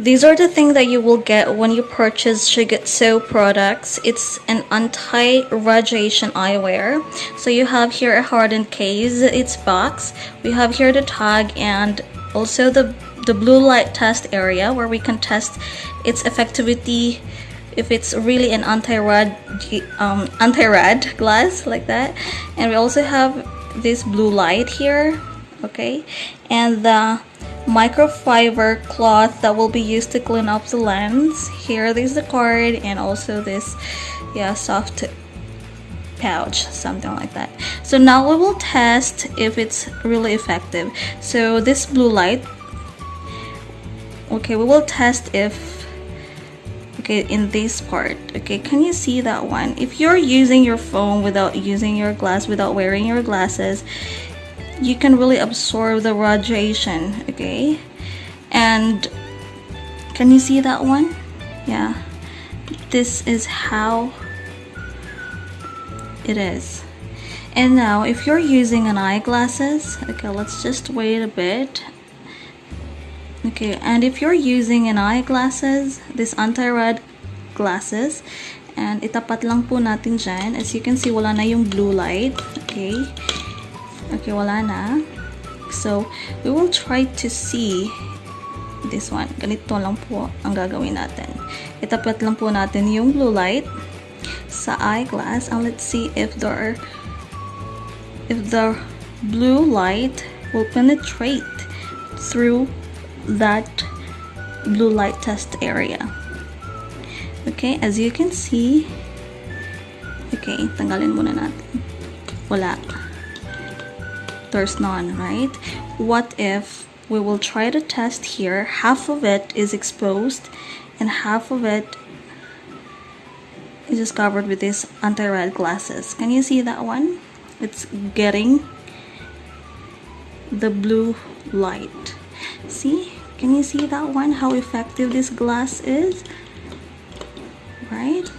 these are the things that you will get when you purchase Shigetsu products. It's an anti-radiation eyewear. So you have here a hardened case, its box. We have here the tag and also the blue light test area where we can test its effectivity, if it's really an anti-rad glass like that. And we also have this blue light here, okay, and the microfiber cloth that will be used to clean up the lens. Here there's the card and also this, yeah, soft pouch, something like that. So now we will test if it's really effective. So this blue light, okay, we will test if, okay, in this part, okay, can you see that one? If you're using your phone without using your glass, without wearing your glasses, you can really absorb the radiation, okay? And can you see that one? Yeah, this is how it is. And now if you're using an eyeglasses, okay, let's just wait a bit. Okay, and if you're using an eyeglasses, this anti-rad glasses, and itapat lang po natin dyan. As you can see, wala na yung blue light, okay? Okay, wala na. So, we will try to see this one. Ganito lang po ang gagawin natin. Itapat lang po natin yung blue light sa eyeglass, and let's see if the blue light will penetrate through that blue light test area. Okay, as you can see, okay, tanggalin muna natin. Wala. There's none, right? What if we will try to test here? Half of it is exposed and half of it is just covered with these anti-rad glasses. Can you see that one? It's getting the blue light. See? Can you see that one? How effective this glass is? Right?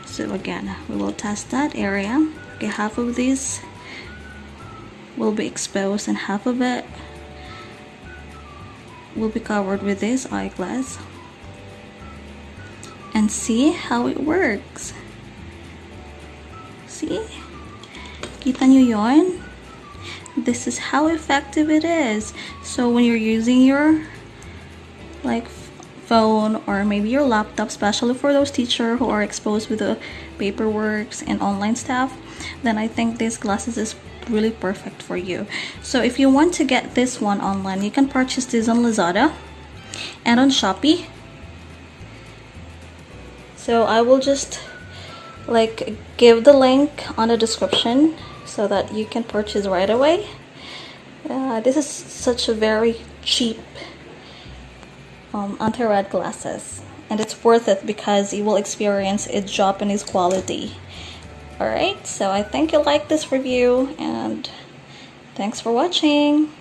So again, we will test that area. Okay, half of this will be exposed and half of it will be covered with this eyeglass, and see how it works. See? Kita nyo yon? This is how effective it is. So when you're using your like phone or maybe your laptop, especially for those teachers who are exposed with the paperwork and online stuff, then I think these glasses is really perfect for you. So if you want to get this one online, you can purchase this on Lazada and on Shopee. So I will just like give the link on the description so that you can purchase right away. This is such a very cheap anti-rad glasses, and it's worth it because you will experience its Japanese quality. Alright, so I think you like this review, and thanks for watching.